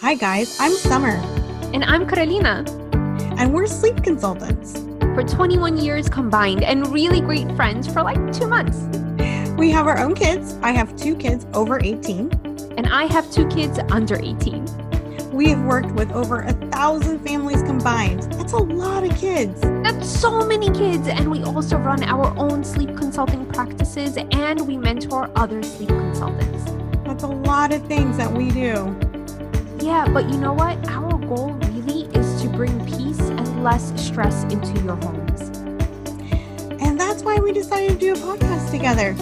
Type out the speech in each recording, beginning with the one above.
Hi guys, I'm Summer, And I'm Carolina. and we're sleep consultants. For 21 years combined and really great friends for like 2 months. We have our own kids. I have 2 kids over 18. And I have 2 kids under 18. We have worked with over 1,000 families combined. That's a lot of kids. That's so many kids. And we also run our own sleep consulting practices and we mentor other sleep consultants. That's a lot of things that we do. Yeah, but you know what? Our goal really is to bring peace and less stress into your homes. And that's why we decided to do a podcast together.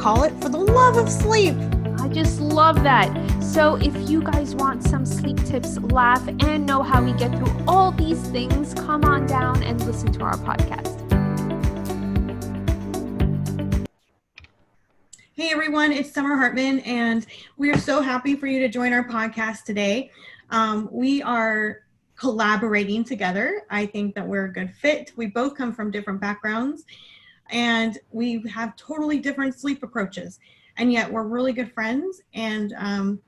Call it For the Love of Sleep. I just love that. So if you guys want some sleep tips, laugh, and know how we get through all these things, come on down and listen to our podcast. Hey everyone, it's Summer Hartman, and we are so happy for you to join our podcast today. We are collaborating together. I think that we're a good fit. We both come from different backgrounds, and we have totally different sleep approaches, and yet we're really good friends, and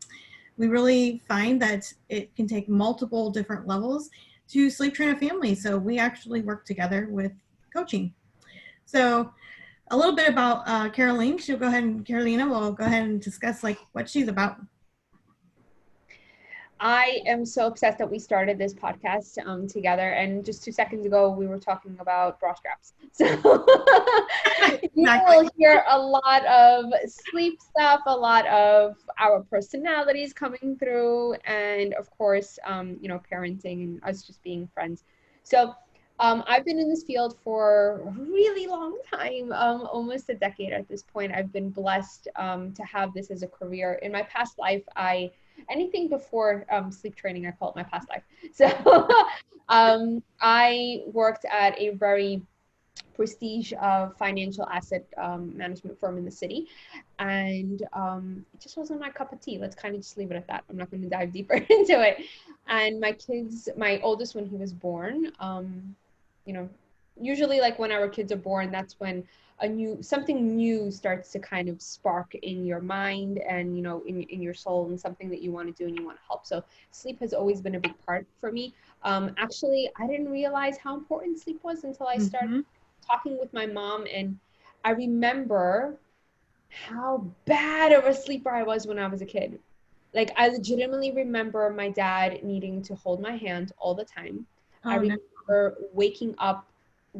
we really find that it can take multiple different levels to sleep train a family. So we actually work together with coaching. So a little bit about Caroline. Carolina will go ahead and discuss like what she's about. I am so obsessed that we started this podcast together, and just 2 seconds ago we were talking about bra straps. So you will hear a lot of sleep stuff, a lot of our personalities coming through, and of course, parenting and us just being friends. So I've been in this field for a really long time, almost a decade at this point. I've been blessed to have this as a career. In my past life, anything before sleep training, I call it my past life. So I worked at a very prestige financial asset management firm in the city, and it just wasn't my cup of tea. Let's kind of just leave it at that. I'm not going to dive deeper into it. And my oldest, when he was born, usually like when our kids are born, that's when something new starts to kind of spark in your mind and in your soul, and something that you want to do and you want to help. So sleep has always been a big part for me. Actually, I didn't realize how important sleep was until I started talking with my mom, and I remember how bad of a sleeper I was when I was a kid. Like, I legitimately remember my dad needing to hold my hand all the time. I remember waking up,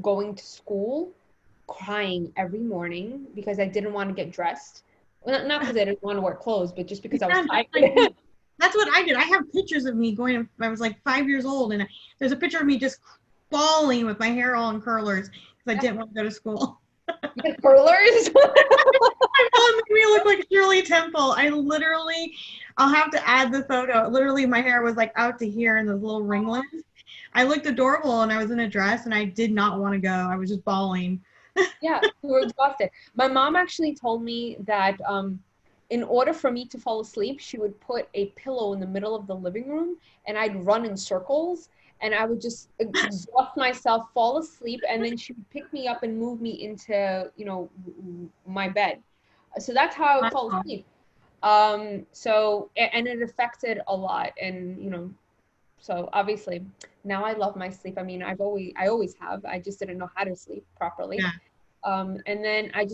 going to school, crying every morning because I didn't want to get dressed. Well, not because I didn't want to wear clothes, but just because I was tired. That's what I did. I have pictures of me I was like 5 years old, and there's a picture of me just bawling with my hair all in curlers because I didn't want to go to school. Curlers? My mom made me look like Shirley Temple. I'll have to add the photo. Literally, my hair was like out to here in those little ringlets. I looked adorable, and I was in a dress, and I did not want to go. I was just bawling. Yeah, we were exhausted. My mom actually told me that in order for me to fall asleep, she would put a pillow in the middle of the living room, and I'd run in circles, and I would just exhaust myself, fall asleep, and then she would pick me up and move me into, my bed. So that's how I would fall asleep. And it affected a lot, and so obviously now I love my sleep. I mean, I always have. I just didn't know how to sleep properly. Yeah. And then I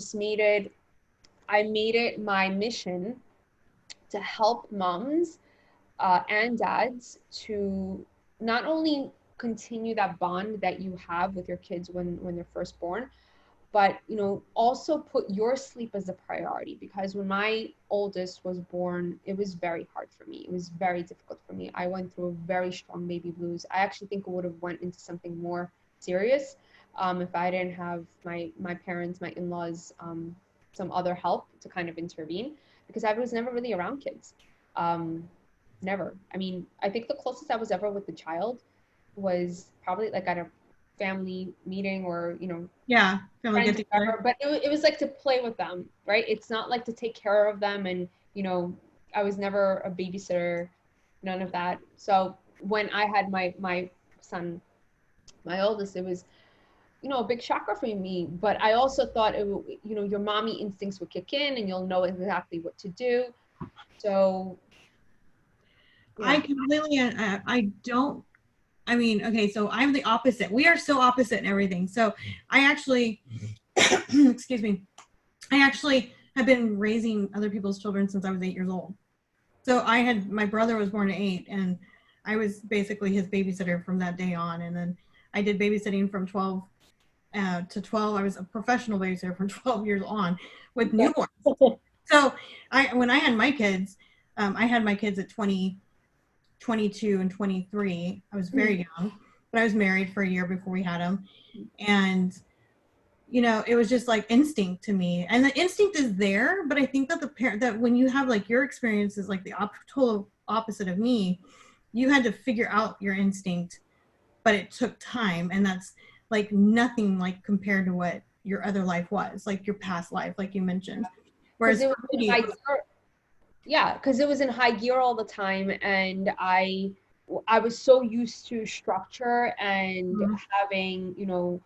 made it my mission to help moms and dads to not only continue that bond that you have with your kids when they're first born, but also put your sleep as a priority. Because when my oldest was born, it was very hard for me. It was very difficult for me. I went through a very strong baby blues. I actually think it would have went into something more serious if I didn't have my parents, my in-laws, some other help to kind of intervene, because I was never really around kids. Never. I mean, I think the closest I was ever with the child was probably like at a family meeting or family get together. But it was like to play with them, right? It's not like to take care of them, and I was never a babysitter, none of that. So when I had my son, my oldest, it was a big shocker for me, but I also thought your mommy instincts would kick in and you'll know exactly what to do. So I completely, I don't, I mean, okay, so I'm the opposite. We are so opposite in everything. So I actually, excuse me, I actually have been raising other people's children since I was 8 years old. So my brother was born at 8, and I was basically his babysitter from that day on. And then I did babysitting from 12 to 12. I was a professional babysitter from 12 years on with newborns. So when I had my kids, I had my kids at 20, 22, and 23. I was very young, but I was married for a year before we had them. And, you know, it was just like instinct to me. And the instinct is there, but I think that that when you have like your experience is like the total opposite of me, you had to figure out your instinct, but it took time. And that's like nothing like compared to what your other life was, like your past life, like you mentioned. Whereas because it was in high gear all the time, and I was so used to structure and having, you know,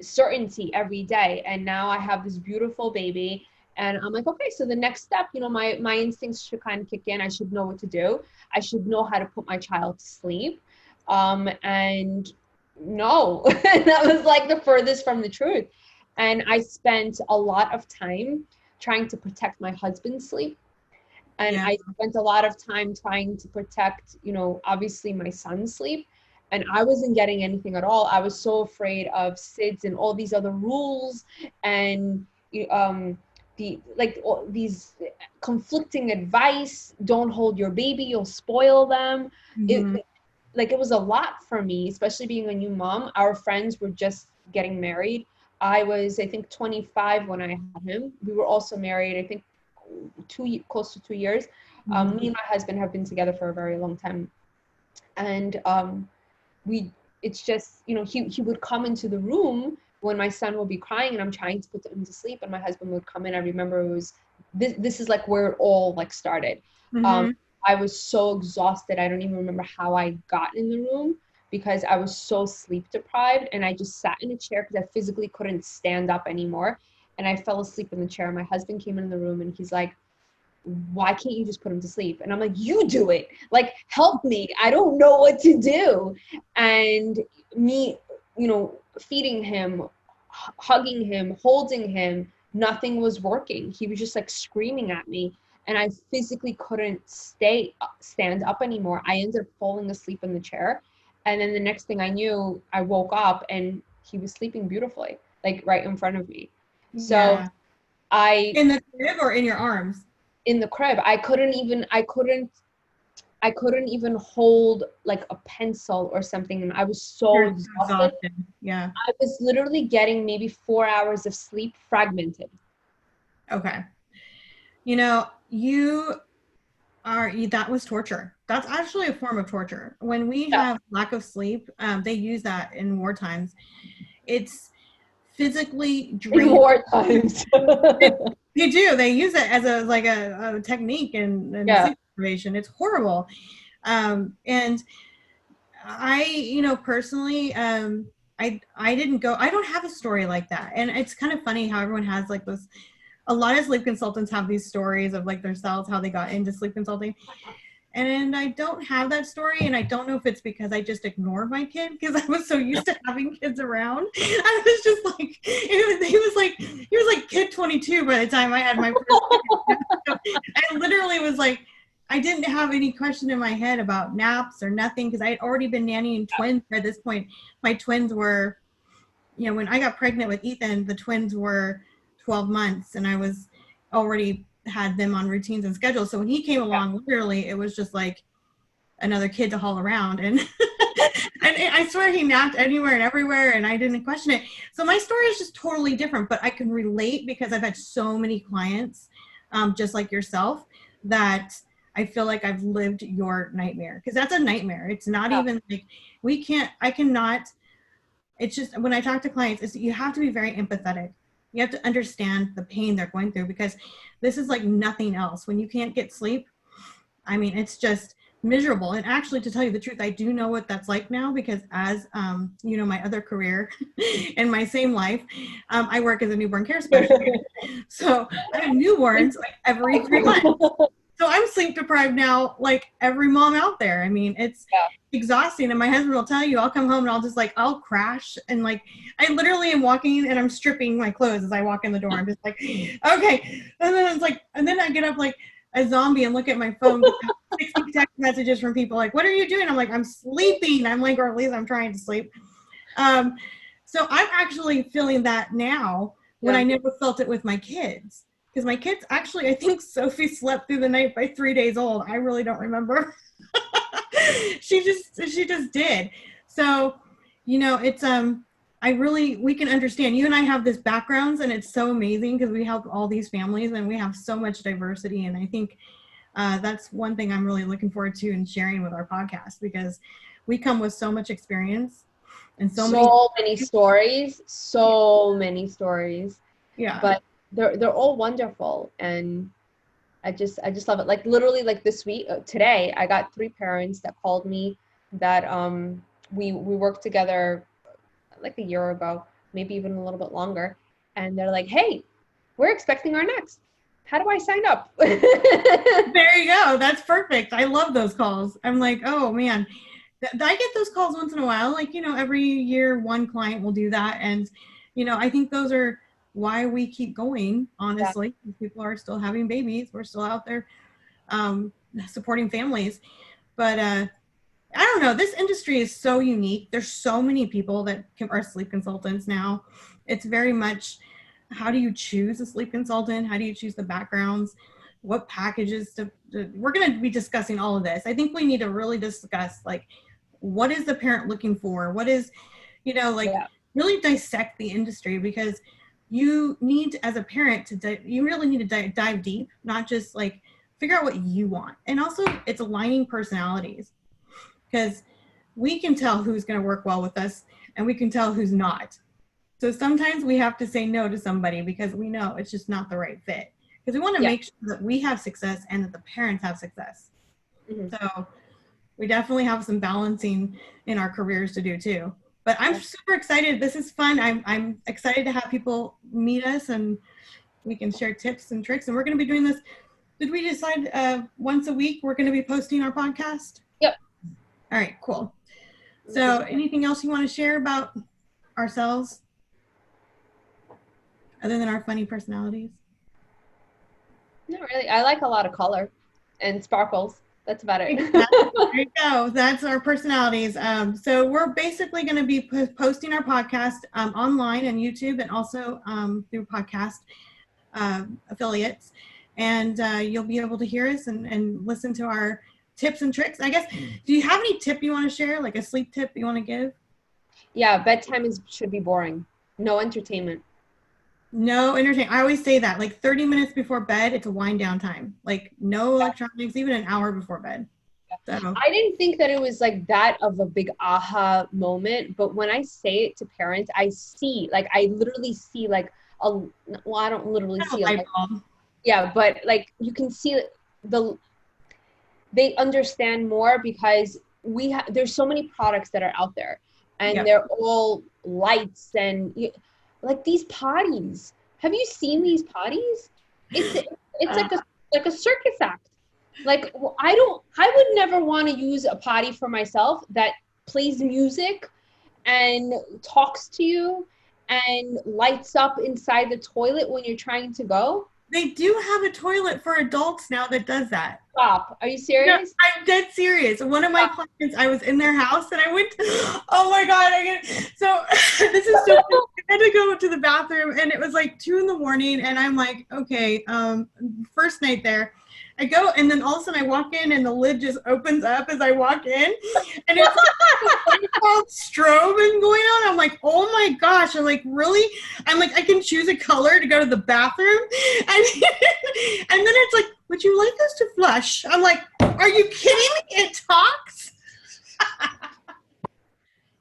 certainty every day. And now I have this beautiful baby, and I'm like, okay, so the next step, you know, my instincts should kind of kick in. I should know what to do. I should know how to put my child to sleep. And no, that was like the furthest from the truth. And I spent a lot of time trying to protect my husband's sleep. And I spent a lot of time trying to protect, you know, obviously my son's sleep. And I wasn't getting anything at all. I was so afraid of SIDS and all these other rules and these conflicting advice. Don't hold your baby, you'll spoil them. It was a lot for me, especially being a new mom. Our friends were just getting married. I was, I think, 25 when I had him. We were also married, I think, close to 2 years. Me and my husband have been together for a very long time. And it's just, you know, he would come into the room when my son would be crying and I'm trying to put him to sleep, and my husband would come in. I remember it was, this is like where it all like started. I was so exhausted. I don't even remember how I got in the room because I was so sleep deprived, and I just sat in a chair because I physically couldn't stand up anymore. And I fell asleep in the chair. My husband came in the room and he's like, why can't you just put him to sleep? And I'm like, you do it. Like, help me. I don't know what to do. And me, you know, feeding him, hugging him, holding him, nothing was working. He was just like screaming at me. And I physically couldn't stand up anymore. I ended up falling asleep in the chair. And then the next thing I knew, I woke up and he was sleeping beautifully, like right in front of me. So in the crib or in your arms? In the crib. I couldn't even hold like a pencil or something. And I was so exhausted. Yeah. I was literally getting maybe 4 hours of sleep fragmented. Okay. You know, that was torture. That's actually a form of torture. When we have lack of sleep, they use that in war times. It's physically draining. In war times. They do. They use it as a technique in sleep deprivation. It's horrible. And I, you know, personally, I don't have a story like that. And it's kind of funny how everyone has like this. A lot of sleep consultants have these stories of like themselves, how they got into sleep consulting. And I don't have that story. And I don't know if it's because I just ignored my kid because I was so used to having kids around. I was just like, he was like kid 22 by the time I had my first kid. I literally was like, I didn't have any question in my head about naps or nothing because I had already been nannying twins at this point. My twins were, you know, when I got pregnant with Ethan, the twins were 12 months and I was already had them on routines and schedules. So when he came along, literally, it was just like another kid to haul around. And and I swear he napped anywhere and everywhere and I didn't question it. So my story is just totally different, but I can relate because I've had so many clients, just like yourself, that I feel like I've lived your nightmare because that's a nightmare. It's not even like it's just when I talk to clients, you have to be very empathetic. You have to understand the pain they're going through because this is like nothing else. When you can't get sleep, I mean, it's just miserable. And actually, to tell you the truth, I do know what that's like now because as, you know, my other career in my same life, I work as a newborn care specialist. So I have newborns like every 3 months. So I'm sleep deprived now, like every mom out there. I mean, it's exhausting. And my husband will tell you, I'll come home and I'll just like, I'll crash. And like, I literally am walking and I'm stripping my clothes as I walk in the door. I'm just like, okay. And then it's like, and then I get up like a zombie and look at my phone, 60 text messages from people like, what are you doing? I'm like, I'm sleeping. I'm like, or at least I'm trying to sleep. So I'm actually feeling that now when I never felt it with my kids. Because my kids, actually, I think Sophie slept through the night by 3 days old. I really don't remember. she just did. So, you know, it's, we can understand. You and I have this backgrounds, and it's so amazing because we help all these families, and we have so much diversity. And I think that's one thing I'm really looking forward to and sharing with our podcast, because we come with so much experience and so many stories. Yeah. But they're all wonderful, and I just love it. Like literally, like this week, today, I got 3 parents that called me that we worked together like a year ago, maybe even a little bit longer, and they're like, "Hey, we're expecting our next. How do I sign up?" There you go. That's perfect. I love those calls. I'm like, oh man, I get those calls once in a while. Like, you know, every year one client will do that, and you know, I think those are why we keep going, honestly. People are still having babies. We're still out there supporting families. But I don't know. This industry is so unique. There's so many people that are sleep consultants now. It's very much, how do you choose a sleep consultant? How do you choose the backgrounds? What packages we're going to be discussing all of this. I think we need to really discuss, like, what is the parent looking for? What is, you know, like really dissect the industry, because you need, as a parent, you really need to dive deep, not just like figure out what you want. And also it's aligning personalities, because we can tell who's going to work well with us and we can tell who's not. So sometimes we have to say no to somebody because we know it's just not the right fit, because we want to make sure that we have success and that the parents have success. Mm-hmm. So we definitely have some balancing in our careers to do too. But I'm super excited. This is fun. I'm excited to have people meet us, and we can share tips and tricks. And we're going to be doing this. Did we decide once a week we're going to be posting our podcast? Yep. All right, cool. So anything else you want to share about ourselves other than our funny personalities? Not really. I like a lot of color and sparkles. That's about it. There you go. That's our personalities. So we're basically going to be posting our podcast online on YouTube, and also through podcast affiliates. And you'll be able to hear us and listen to our tips and tricks. I guess, do you have any tip you want to share, like a sleep tip you want to give? Yeah, bedtime should be boring. No entertainment. No entertainment. I always say that, like 30 minutes before bed, it's a wind down time. Like no electronics, even an hour before bed. So. I didn't think that it was like that of a big aha moment, but when I say it to parents, I literally see like I don't literally see it. Like, but like you can see they understand more, because there's so many products that are out there, and they're all lights and like these potties. Have you seen these potties? It's like a circus act. Like I would never want to use a potty for myself that plays music and talks to you and lights up inside the toilet when you're trying to go. They do have a toilet for adults now that does that. Stop. Are you serious? No, I'm dead serious. One of my clients, I was in their house and I went, oh my God. So this is so, I had to go to the bathroom, and it was like 2 a.m. and I'm like, okay, first night there. I go, and then all of a sudden I walk in and the lid just opens up as I walk in, and it's like strobing going on. I'm like, oh my gosh. I'm like, really? I'm like, I can choose a color to go to the bathroom. And then it's like, would you like us to flush? I'm like, are you kidding me? It talks?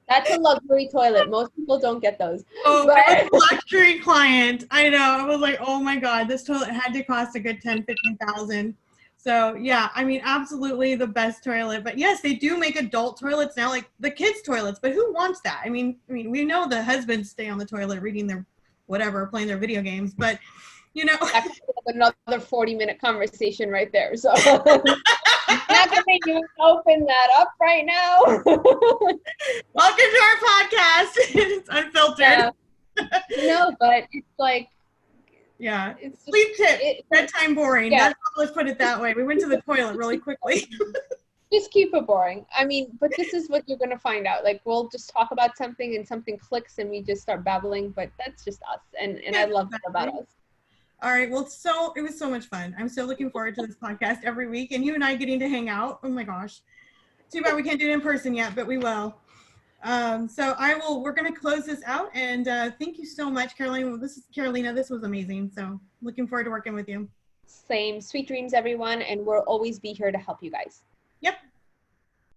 That's a luxury toilet. Most people don't get those. Oh, I was a luxury client. I know. I was like, oh my God, this toilet had to cost a good $10,000-$15,000. So yeah, I mean, absolutely the best toilet. But yes, they do make adult toilets now, like the kids' toilets. But who wants that? I mean, we know the husbands stay on the toilet reading their whatever, playing their video games. But You know, That could be like another 40-minute conversation right there. So not gonna make you open that up right now. welcome to our podcast. It's unfiltered. Yeah. No, but it's like, Yeah. it's just, Sleep tip. Bedtime boring. Yeah. Let's put it that way. We went to the toilet really quickly. just keep it boring. I mean, but this is what you're gonna find out. Like, we'll just talk about something and something clicks and we just start babbling, but that's just us. And I love that about us. All right. Well, it was so much fun. I'm so looking forward to this podcast every week, and you and I getting to hang out. Oh my gosh. Too bad we can't do it in person yet, but we will. So we're going to close this out, and thank you so much, Carolina. Carolina, this was amazing. So looking forward to working with you. Same. Sweet dreams, everyone. And we'll always be here to help you guys. Yep.